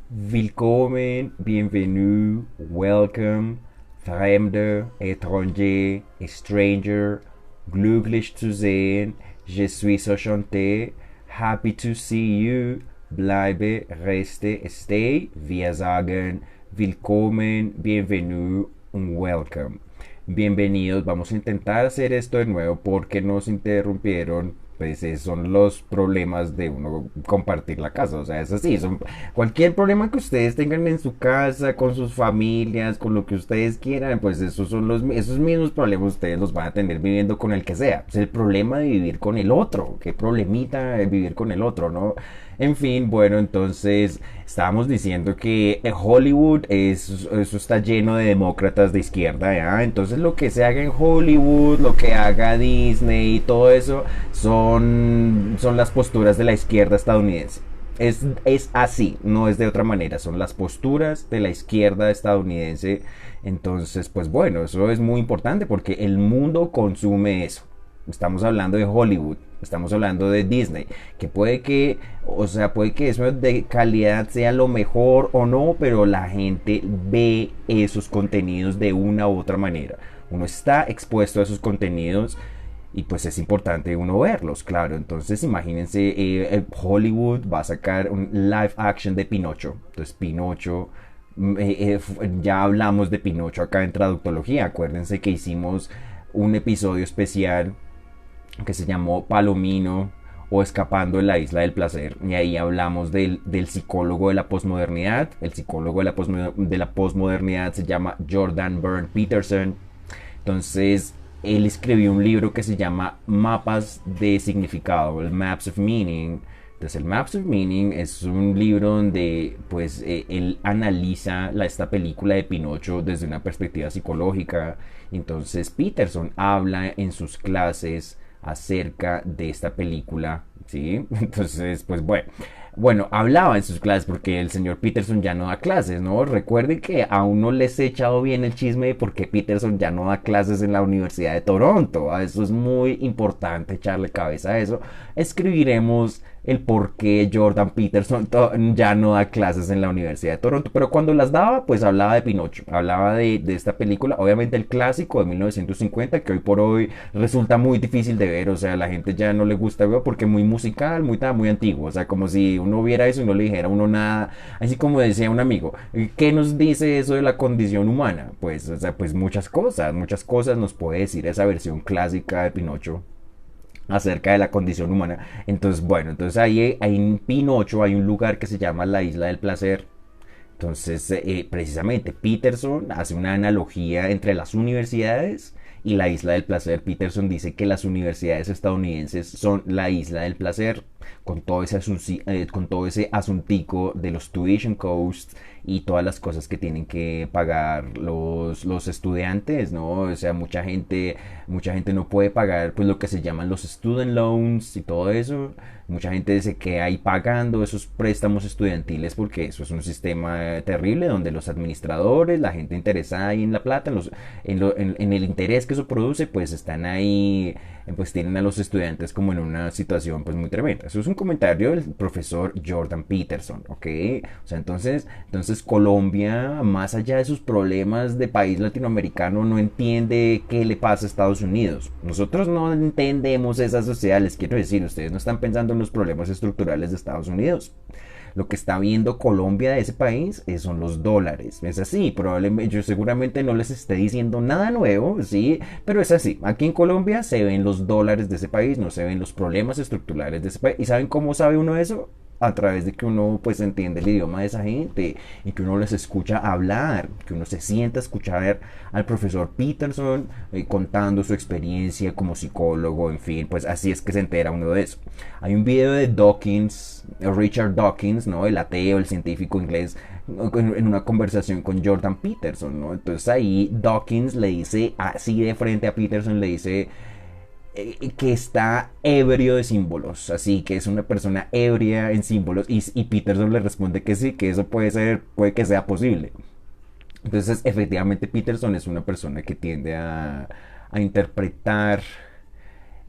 Willkommen, bienvenue, welcome, Fremde, étranger, stranger, glücklich zu sehen, je suis enchanté, happy to see you, bleibe, reste, stay. Wir sagen willkommen, bienvenue und welcome. Bienvenidos, vamos a intentar hacer esto de nuevo porque nos interrumpieron. Pues son los problemas de uno compartir la casa, o sea, es así, son cualquier problema que ustedes tengan en su casa, con sus familias, con lo que ustedes quieran, pues esos mismos problemas ustedes los van a tener viviendo con el que sea. Es el problema de vivir con el otro, qué problemita de vivir con el otro, ¿no? En fin, bueno, entonces estábamos diciendo que Hollywood eso está lleno de demócratas de izquierda, ¿ya? Entonces lo que se haga en Hollywood, lo que haga Disney y todo eso son las posturas de la izquierda estadounidense. Es así, no es de otra manera, son las posturas de la izquierda estadounidense. Entonces, pues bueno, eso es muy importante porque el mundo consume eso. Estamos hablando de Hollywood, estamos hablando de Disney, que puede que eso de calidad sea lo mejor o no, pero la gente ve esos contenidos de una u otra manera. Uno está expuesto a esos contenidos y pues es importante uno verlos, claro. Entonces imagínense, Hollywood va a sacar un live action de Pinocho. Entonces Pinocho, ya hablamos de Pinocho acá en Traductología. Acuérdense que hicimos un episodio especial que se llamó Palomino o Escapando en la Isla del Placer. Y ahí hablamos del psicólogo de la posmodernidad. El psicólogo de la posmodernidad se llama Jordan Byrne Peterson. Entonces, él escribió un libro que se llama Mapas de Significado, el Maps of Meaning. Entonces, el Maps of Meaning es un libro donde pues él analiza esta película de Pinocho desde una perspectiva psicológica. Entonces, Peterson habla en sus clases acerca de esta película, ¿sí? Entonces, pues bueno, hablaba en sus clases porque el señor Peterson ya no da clases, ¿no? Recuerden que aún no les he echado bien el chisme de por qué Peterson ya no da clases en la Universidad de Toronto. A eso es muy importante echarle cabeza a eso. Escribiremos el por qué Jordan Peterson ya no da clases en la Universidad de Toronto. Pero cuando las daba, pues hablaba de Pinocho, hablaba de esta película, obviamente el clásico de 1950, que hoy por hoy resulta muy difícil de ver, o sea, a la gente ya no le gusta ver porque es muy musical, muy antiguo, o sea, como si uno viera eso y no le dijera a uno nada, así como decía un amigo, ¿qué nos dice eso de la condición humana? Pues, o sea, pues muchas cosas nos puede decir esa versión clásica de Pinocho acerca de la condición humana. Entonces, bueno, entonces ahí en Pinocho hay un lugar que se llama la Isla del Placer. Entonces, precisamente Peterson hace una analogía entre las universidades y la Isla del Placer. Peterson dice que las universidades estadounidenses son la Isla del Placer, con todo ese asuntico de los tuition costs y todas las cosas que tienen que pagar los estudiantes, ¿no? O sea, mucha gente no puede pagar pues lo que se llaman los student loans y todo eso. Mucha gente se queda ahí pagando esos préstamos estudiantiles porque eso es un sistema terrible donde los administradores, la gente interesada ahí en la plata, en el interés que eso produce, pues están ahí, pues tienen a los estudiantes como en una situación pues muy tremenda. Eso es un comentario del profesor Jordan Peterson, ¿ok? O sea, entonces Colombia, más allá de sus problemas de país latinoamericano, no entiende qué le pasa a Estados Unidos. Nosotros no entendemos esas sociedades, quiero decir, ustedes no están pensando en los problemas estructurales de Estados Unidos. Lo que está viendo Colombia de ese país son los dólares. Es así, probablemente yo seguramente no les esté diciendo nada nuevo, sí, pero es así. Aquí en Colombia se ven los dólares de ese país, no se ven los problemas estructurales de ese país. ¿Y saben cómo sabe uno eso? A través de que uno pues entiende el idioma de esa gente y que uno les escucha hablar, que uno se sienta a escuchar al profesor Peterson contando su experiencia como psicólogo, en fin, pues así es que se entera uno de eso. Hay un video de Dawkins, Richard Dawkins, ¿no? El ateo, el científico inglés, en una conversación con Jordan Peterson, ¿no? Entonces ahí Dawkins le dice así de frente a Peterson, le dice que está ebrio de símbolos, así que es una persona ebria en símbolos y Peterson le responde que sí, que eso puede que sea posible. Entonces efectivamente Peterson es una persona que tiende a interpretar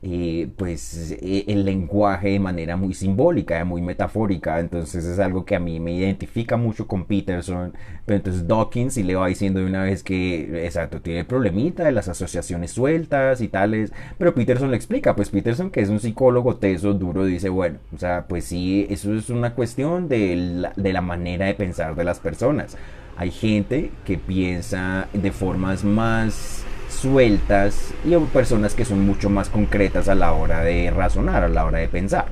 el lenguaje de manera muy simbólica, muy metafórica. Entonces es algo que a mí me identifica mucho con Peterson. Pero entonces Dawkins sí le va diciendo de una vez que, exacto, tiene el problemita de las asociaciones sueltas y tales. Pero Peterson le explica, pues Peterson, que es un psicólogo teso, duro, dice, bueno, o sea, pues sí, eso es una cuestión de la manera de pensar de las personas. Hay gente que piensa de formas más sueltas y hay personas que son mucho más concretas a la hora de razonar, a la hora de pensar.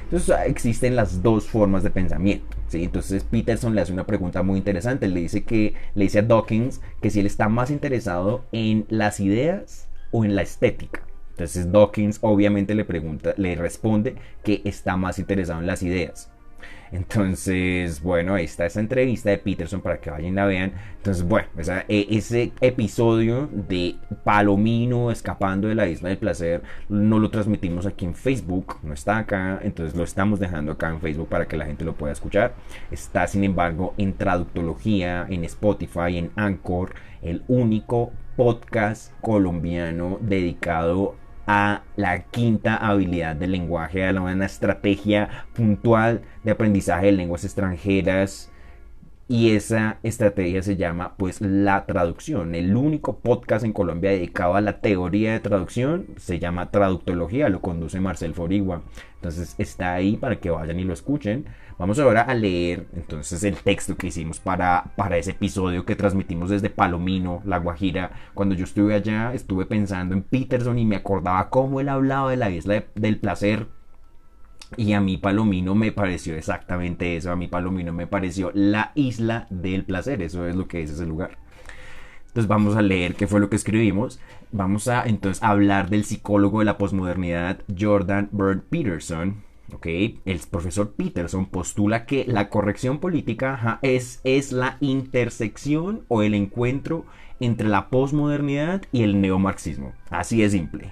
Entonces existen las dos formas de pensamiento. ¿Sí? Entonces Peterson le hace una pregunta muy interesante. Le dice a Dawkins que si él está más interesado en las ideas o en la estética. Entonces Dawkins obviamente le responde que está más interesado en las ideas. Entonces, bueno, ahí está esa entrevista de Peterson para que vayan y la vean. Entonces, bueno, ese episodio de Palomino escapando de la isla del placer no lo transmitimos aquí en Facebook, no está acá, entonces lo estamos dejando acá en Facebook para que la gente lo pueda escuchar. Está, sin embargo, en Traductología, en Spotify, en Anchor, el único podcast colombiano dedicado a la quinta habilidad del lenguaje, a una estrategia puntual de aprendizaje de lenguas extranjeras. Y esa estrategia se llama pues la traducción. El único podcast en Colombia dedicado a la teoría de traducción se llama Traductología, lo conduce Marcel Forigua. Entonces está ahí para que vayan y lo escuchen. Vamos ahora a leer entonces el texto que hicimos para ese episodio que transmitimos desde Palomino, La Guajira. Cuando yo estuve allá estuve pensando en Peterson y me acordaba cómo él hablaba de la isla del placer. Y a mí Palomino me pareció exactamente eso. A mí Palomino me pareció la isla del placer. Eso es lo que es ese lugar. Entonces vamos a leer qué fue lo que escribimos. Vamos a entonces hablar del psicólogo de la posmodernidad Jordan Byrd Peterson. Okay. El profesor Peterson postula que la corrección política es la intersección o el encuentro entre la posmodernidad y el neomarxismo. Así de simple.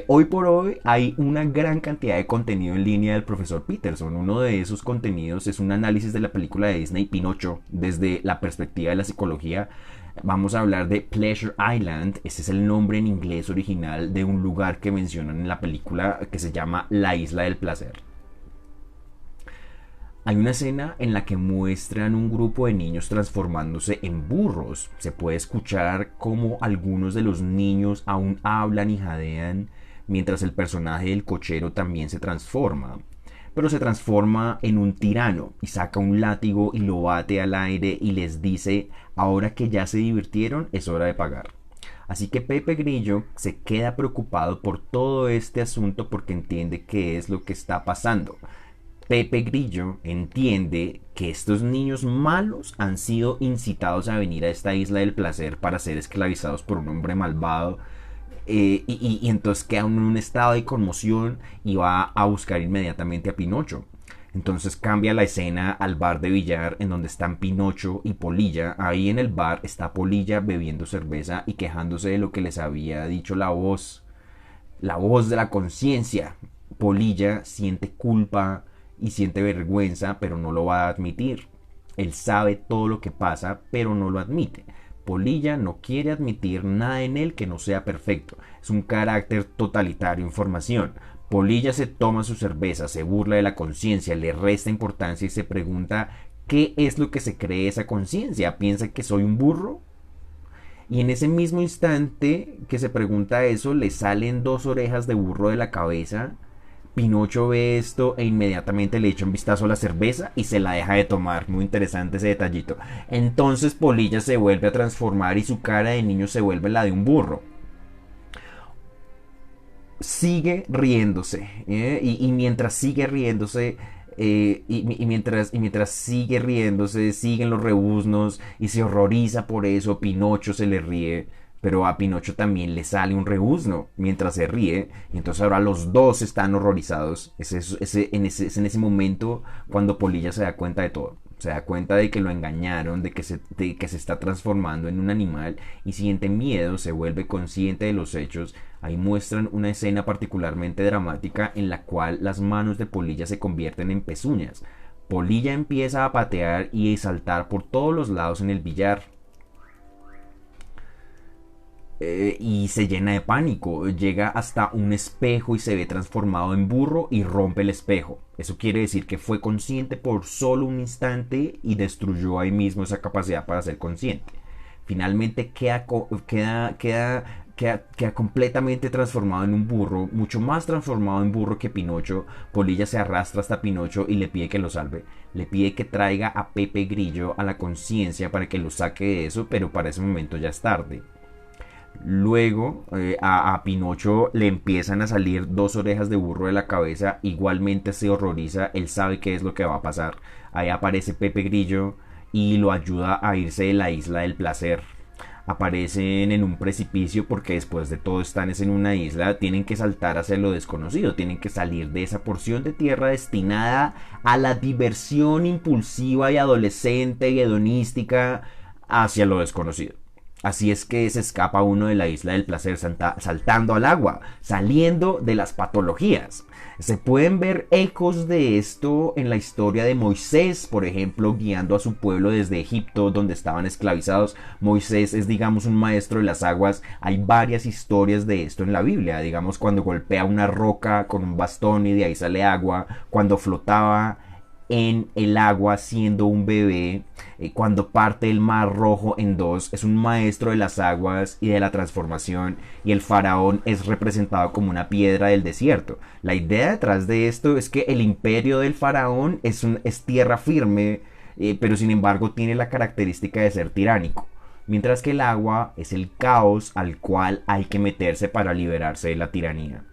Hoy por hoy hay una gran cantidad de contenido en línea del profesor Peterson. Uno de esos contenidos es un análisis de la película de Disney Pinocho desde la perspectiva de la psicología. Vamos a hablar de Pleasure Island. Ese es el nombre en inglés original de un lugar que mencionan en la película que se llama La Isla del Placer. Hay una escena en la que muestran un grupo de niños transformándose en burros. Se puede escuchar cómo algunos de los niños aún hablan y jadean, mientras el personaje del cochero también se transforma. Pero se transforma en un tirano y saca un látigo y lo bate al aire y les dice: ahora que ya se divirtieron, es hora de pagar. Así que Pepe Grillo se queda preocupado por todo este asunto porque entiende qué es lo que está pasando. Pepe Grillo entiende que estos niños malos han sido incitados a venir a esta isla del placer para ser esclavizados por un hombre malvado. Y entonces queda en un estado de conmoción y va a buscar inmediatamente a Pinocho. Entonces cambia la escena al bar de billar en donde están Pinocho y Polilla. Ahí en el bar está Polilla bebiendo cerveza y quejándose de lo que les había dicho la voz de la conciencia. Polilla siente culpa y siente vergüenza, pero no lo va a admitir. Él sabe todo lo que pasa, pero no lo admite. Polilla no quiere admitir nada en él que no sea perfecto. Es un carácter totalitario en formación. Polilla se toma su cerveza, se burla de la conciencia, le resta importancia y se pregunta qué es lo que se cree esa conciencia. ¿Piensa que soy un burro? Y en ese mismo instante que se pregunta eso, le salen dos orejas de burro de la cabeza. Pinocho ve esto e inmediatamente le echa un vistazo a la cerveza y se la deja de tomar. Muy interesante ese detallito. Entonces Polilla se vuelve a transformar y su cara de niño se vuelve la de un burro. Sigue riéndose, y mientras sigue riéndose, mientras sigue riéndose, siguen los rebuznos y se horroriza por eso. Pinocho se le ríe, pero a Pinocho también le sale un rebuzno mientras se ríe, y entonces ahora los dos están horrorizados. Es en ese momento cuando Polilla se da cuenta de todo. Se da cuenta de que lo engañaron, de que se está transformando en un animal y siente miedo, se vuelve consciente de los hechos. Ahí muestran una escena particularmente dramática en la cual las manos de Polilla se convierten en pezuñas. Polilla empieza a patear y saltar por todos los lados en el billar. y se llena de pánico. Llega hasta un espejo y se ve transformado en burro y rompe el espejo. Eso quiere decir que fue consciente por solo un instante y destruyó ahí mismo esa capacidad para ser consciente. Finalmente queda completamente transformado en un burro, mucho más transformado en burro que Pinocho. Polilla se arrastra hasta Pinocho y le pide que lo salve. Le pide que traiga a Pepe Grillo a la conciencia para que lo saque de eso, pero para ese momento ya es tarde. Luego a Pinocho le empiezan a salir dos orejas de burro de la cabeza, igualmente se horroriza, él sabe qué es lo que va a pasar. Ahí aparece Pepe Grillo y lo ayuda a irse de la isla del placer. Aparecen en un precipicio porque después de todo están en una isla, tienen que saltar hacia lo desconocido, tienen que salir de esa porción de tierra destinada a la diversión impulsiva y adolescente y hedonística hacia lo desconocido. Así es que se escapa uno de la isla del placer saltando al agua, saliendo de las patologías. Se pueden ver ecos de esto en la historia de Moisés, por ejemplo, guiando a su pueblo desde Egipto, donde estaban esclavizados. Moisés es, digamos, un maestro de las aguas. Hay varias historias de esto en la Biblia, digamos, cuando golpea una roca con un bastón y de ahí sale agua, cuando flotaba en el agua siendo un bebé, cuando parte el mar rojo en dos. Es un maestro de las aguas y de la transformación, y el faraón es representado como una piedra del desierto. La idea detrás de esto es que el imperio del faraón es tierra firme, pero sin embargo tiene la característica de ser tiránico, mientras que el agua es el caos al cual hay que meterse para liberarse de la tiranía.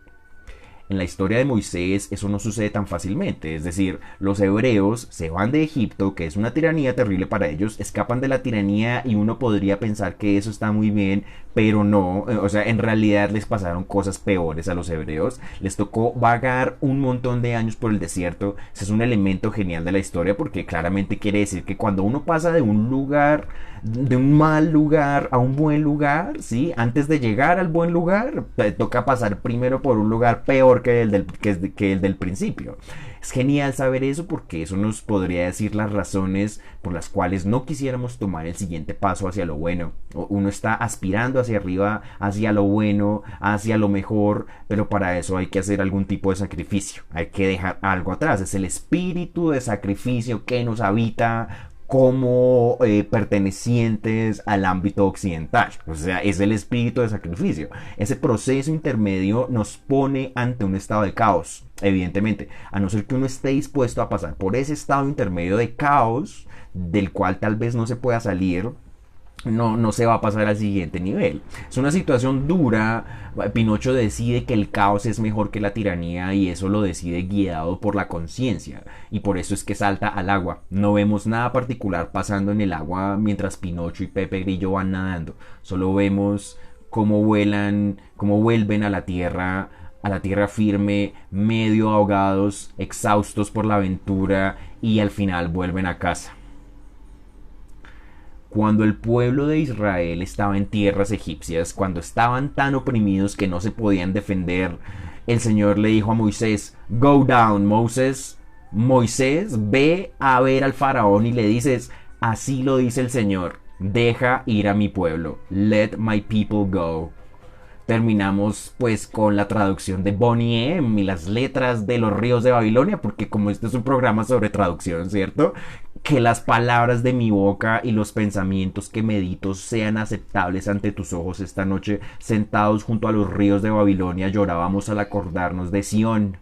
En la historia de Moisés eso no sucede tan fácilmente, es decir, los hebreos se van de Egipto, que es una tiranía terrible para ellos, escapan de la tiranía y uno podría pensar que eso está muy bien, pero no, o sea, en realidad les pasaron cosas peores a los hebreos, les tocó vagar un montón de años por el desierto. Ese es un elemento genial de la historia porque claramente quiere decir que cuando uno pasa de un lugar, de un mal lugar a un buen lugar, ¿sí? Antes de llegar al buen lugar, te toca pasar primero por un lugar peor que el del principio. Es genial saber eso porque eso nos podría decir las razones por las cuales no quisiéramos tomar el siguiente paso hacia lo bueno. Uno está aspirando hacia arriba, hacia lo bueno, hacia lo mejor, pero para eso hay que hacer algún tipo de sacrificio. Hay que dejar algo atrás. Es el espíritu de sacrificio que nos habita como pertenecientes al ámbito occidental. O sea, es el espíritu de sacrificio. Ese proceso intermedio nos pone ante un estado de caos, evidentemente, a no ser que uno esté dispuesto a pasar por ese estado intermedio de caos, del cual tal vez no se pueda salir. No se va a pasar al siguiente nivel. Es una situación dura. Pinocho decide que el caos es mejor que la tiranía y eso lo decide guiado por la conciencia, y por eso es que salta al agua. No vemos nada particular pasando en el agua mientras Pinocho y Pepe Grillo van nadando. Solo vemos cómo vuelan, cómo vuelven a la tierra firme, medio ahogados, exhaustos por la aventura, y al final vuelven a casa. Cuando el pueblo de Israel estaba en tierras egipcias, cuando estaban tan oprimidos que no se podían defender, el Señor le dijo a Moisés: "Go down, Moses". Moisés, ve a ver al faraón y le dices: "Así lo dice el Señor, deja ir a mi pueblo. Let my people go". Terminamos pues con la traducción de Bonnie M y las letras de los ríos de Babilonia, porque como este es un programa sobre traducción, ¿cierto? Que las palabras de mi boca y los pensamientos que medito sean aceptables ante tus ojos. Esta noche, sentados junto a los ríos de Babilonia, llorábamos al acordarnos de Sión.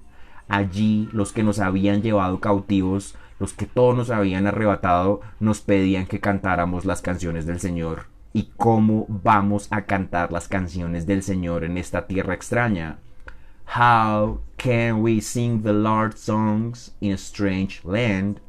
Allí los que nos habían llevado cautivos, los que todos nos habían arrebatado, nos pedían que cantáramos las canciones del Señor. ¿Y cómo vamos a cantar las canciones del Señor en esta tierra extraña? How can we sing the Lord's songs in a strange land?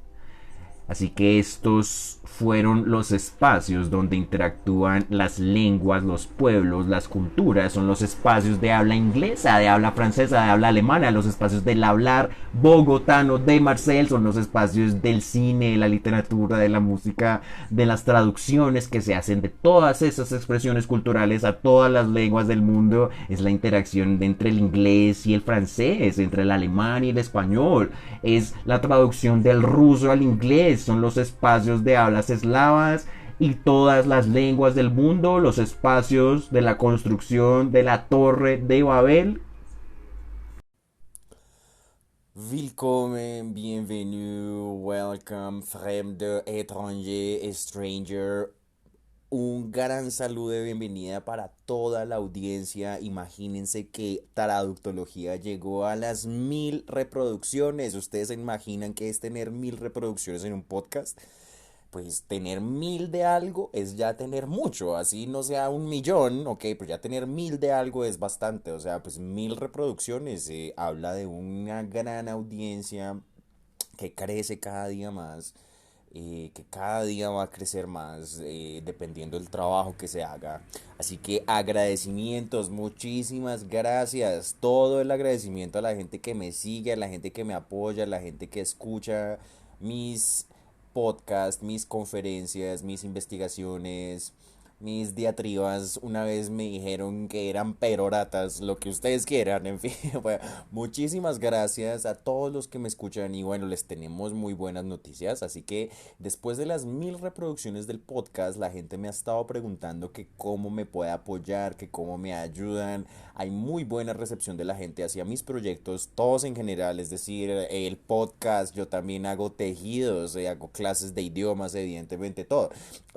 Así que estos fueron los espacios donde interactúan las lenguas, los pueblos, las culturas. Son los espacios de habla inglesa, de habla francesa, de habla alemana. Los espacios del hablar bogotano de Marcel son los espacios del cine, de la literatura, de la música, de las traducciones que se hacen de todas esas expresiones culturales a todas las lenguas del mundo. Es la interacción entre el inglés y el francés, entre el alemán y el español. Es la traducción del ruso al inglés. Son los espacios de hablas eslavas y todas las lenguas del mundo, los espacios de la construcción de la Torre de Babel. Willkommen, bienvenue, welcome, fremde, étranger, stranger. Un gran saludo de bienvenida para toda la audiencia. Imagínense que Traductología llegó a las 1000 reproducciones. ¿Ustedes se imaginan que es tener 1000 reproducciones en un podcast? Pues tener 1000 de algo es ya tener mucho, así no sea 1 millón, ok, pues ya tener 1000 de algo es bastante, o sea, pues 1000 reproducciones habla de una gran audiencia que crece cada día más, que cada día va a crecer más dependiendo del trabajo que se haga. Así que agradecimientos, muchísimas gracias. Todo el agradecimiento a la gente que me sigue, a la gente que me apoya, a la gente que escucha mis podcasts, mis conferencias, mis investigaciones, mis diatribas. Una vez me dijeron que eran peroratas, lo que ustedes quieran, en fin. Bueno, muchísimas gracias a todos los que me escuchan y bueno, les tenemos muy buenas noticias. Así que después de las 1000 reproducciones del podcast, la gente me ha estado preguntando que cómo me puede apoyar, que cómo me ayudan. Hay muy buena recepción de la gente hacia mis proyectos, todos en general, es decir, el podcast, yo también hago tejidos, hago clases de idiomas, evidentemente todo.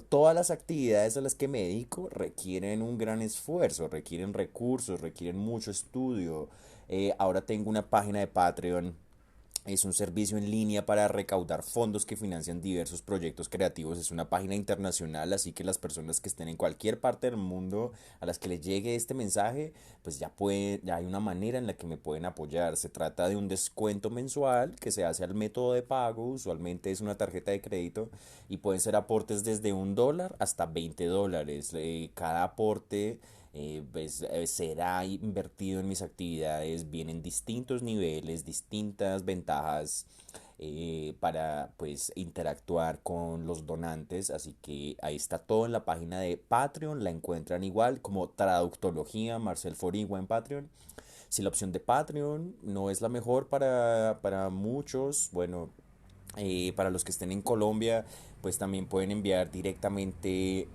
Todas las actividades a las que me dedico requieren un gran esfuerzo, requieren recursos, requieren mucho estudio. Ahora tengo una página de Patreon. Es un servicio en línea para recaudar fondos que financian diversos proyectos creativos. Es una página internacional, así que las personas que estén en cualquier parte del mundo a las que les llegue este mensaje, pues ya hay una manera en la que me pueden apoyar. Se trata de un descuento mensual que se hace al método de pago, usualmente es una tarjeta de crédito, y pueden ser aportes desde $1 hasta $20. Cada aporte será invertido en mis actividades, vienen distintos niveles, distintas ventajas para pues interactuar con los donantes, así que ahí está todo en la página de Patreon, la encuentran igual como Traductología, Marcel Forigua en Patreon. Si la opción de Patreon no es la mejor para muchos, bueno, para los que estén en Colombia, pues también pueden enviar directamente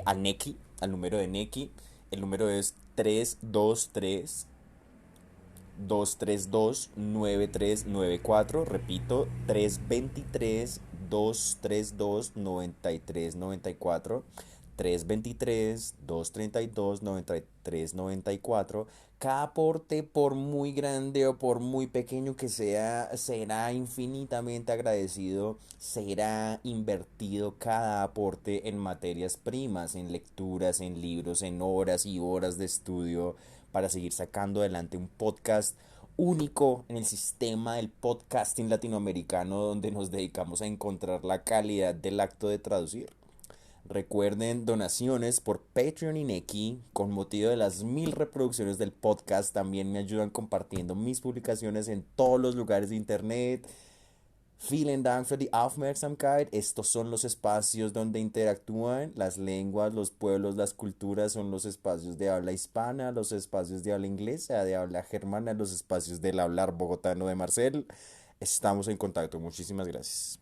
a Nequi, al número de Nequi. El número es 323-232-9394. Repito, 323-232-9394. 323-232-9394. Cada aporte, por muy grande o por muy pequeño que sea, será infinitamente agradecido. Será invertido cada aporte en materias primas, en lecturas, en libros, en horas y horas de estudio para seguir sacando adelante un podcast único en el sistema del podcasting latinoamericano, donde nos dedicamos a encontrar la calidad del acto de traducir. Recuerden donaciones por Patreon y Nequi con motivo de las 1000 reproducciones del podcast. También me ayudan compartiendo mis publicaciones en todos los lugares de internet. Vielen Dank für die Aufmerksamkeit. Estos son los espacios donde interactúan las lenguas, los pueblos, las culturas. Son los espacios de habla hispana, los espacios de habla inglesa, de habla germana, los espacios del hablar bogotano de Marcel. Estamos en contacto. Muchísimas gracias.